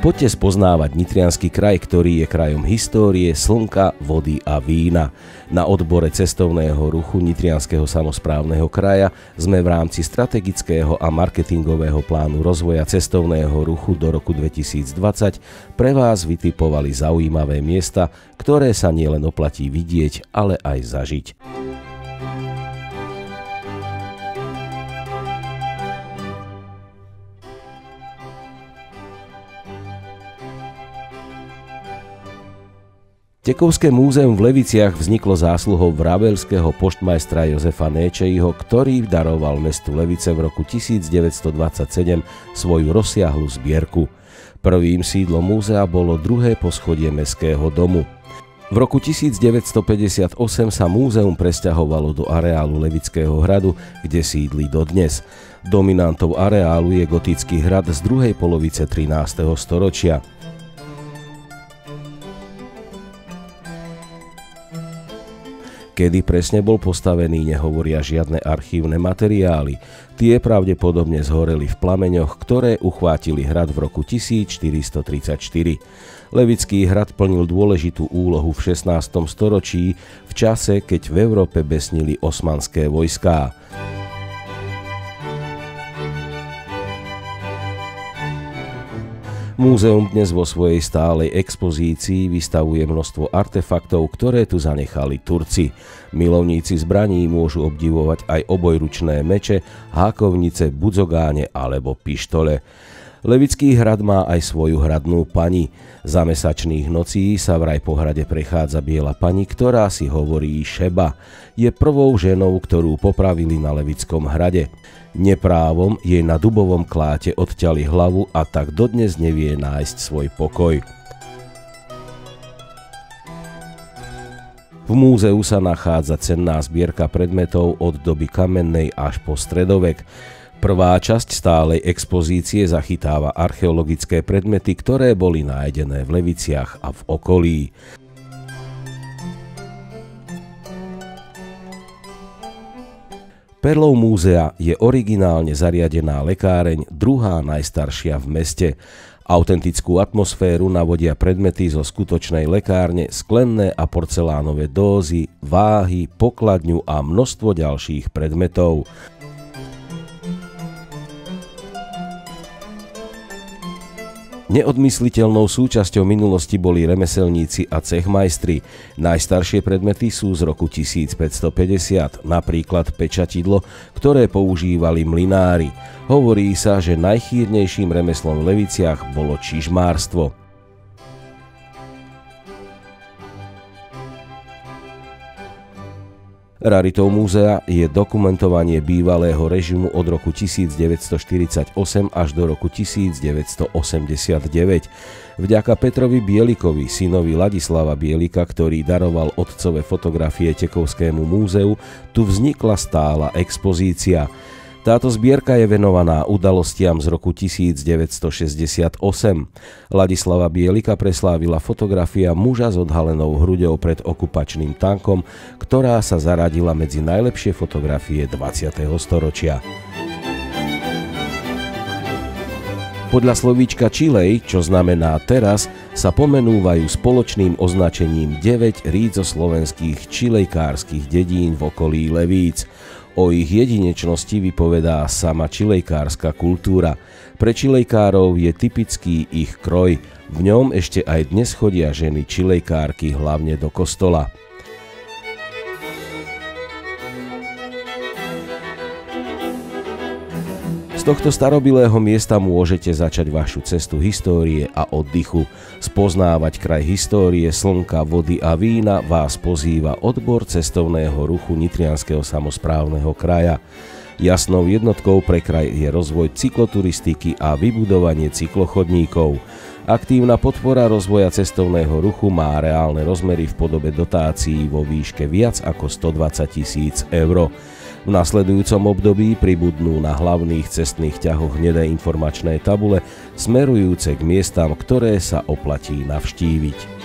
Poďte spoznávať nitriansky kraj, ktorý je krajom histórie, slnka, vody a vína. Na odbore cestovného ruchu Nitrianskeho samosprávneho kraja sme v rámci strategického a marketingového plánu rozvoja cestovného ruchu do roku 2020 pre vás vytipovali zaujímavé miesta, ktoré sa nielen oplatí vidieť, ale aj zažiť. Tekovské múzeum v Leviciach vzniklo zásluhou vrabeľského poštmajstra Jozefa Néčejho, ktorý daroval mestu Levice v roku 1927 svoju rozsiahlu zbierku. Prvým sídlom múzea bolo druhé poschodie mestského domu. V roku 1958 sa múzeum presťahovalo do areálu Levického hradu, kde sídli dodnes. Dominantou areálu je gotický hrad z druhej polovice 13. storočia. Kedy presne bol postavený, nehovoria žiadne archívne materiály. Tie pravdepodobne zhoreli v plameňoch, ktoré uchvátili hrad v roku 1434. Levický hrad plnil dôležitú úlohu v 16. storočí, v čase, keď v Európe besnili osmanské vojská. Múzeum dnes vo svojej stálej expozícii vystavuje množstvo artefaktov, ktoré tu zanechali Turci. Milovníci zbraní môžu obdivovať aj obojručné meče, hákovnice, budzogáne alebo pištole. Levický hrad má aj svoju hradnú pani. Za mesačných nocí sa vraj po hrade prechádza biela pani, ktorá si hovorí Šeba. Je prvou ženou, ktorú popravili na Levickom hrade. Neprávom jej na dubovom kláte odťali hlavu a tak dodnes nevie nájsť svoj pokoj. V múzeu sa nachádza cenná zbierka predmetov od doby kamennej až po stredovek. Prvá časť stálej expozície zachytáva archeologické predmety, ktoré boli nájdené v Leviciach a v okolí. Perlou múzea je originálne zariadená lekáreň, druhá najstaršia v meste. Autentickú atmosféru navodia predmety zo skutočnej lekárne, sklenné a porcelánové dózy, váhy, pokladňu a množstvo ďalších predmetov. Neodmysliteľnou súčasťou minulosti boli remeselníci a cechmajstri. Najstaršie predmety sú z roku 1550, napríklad pečatidlo, ktoré používali mlynári. Hovorí sa, že najchýrnejším remeslom v Leviciach bolo čižmárstvo. Raritou múzea je dokumentovanie bývalého režimu od roku 1948 až do roku 1989. Vďaka Petrovi Bielikovi, synovi Ladislava Bielika, ktorý daroval otcové fotografie Tekovskému múzeu, tu vznikla stála expozícia. Táto zbierka je venovaná udalostiam z roku 1968. Ladislava Bielika preslávila fotografia muža s odhalenou hruďou pred okupačným tankom, ktorá sa zaradila medzi najlepšie fotografie 20. storočia. Podľa slovíčka čilej, čo znamená teraz, sa pomenúvajú spoločným označením 9 rídzoslovenských čilejkárskych dedín v okolí Levíc. O ich jedinečnosti vypovedá sama čilejkárska kultúra. Pre čilejkárov je typický ich kroj. V ňom ešte aj dnes chodia ženy čilejkárky hlavne do kostola. Z tohto starobilého miesta môžete začať vašu cestu histórie a oddychu. Spoznávať kraj histórie, slnka, vody a vína vás pozýva odbor cestovného ruchu Nitrianskeho samosprávneho kraja. Jasnou jednotkou pre kraj je rozvoj cykloturistiky a vybudovanie cyklochodníkov. Aktívna podpora rozvoja cestovného ruchu má reálne rozmery v podobe dotácií vo výške viac ako 120 000 eur. V nasledujúcom období pribudnú na hlavných cestných ťahoch hnedé informačné tabule smerujúce k miestam, ktoré sa oplatí navštíviť.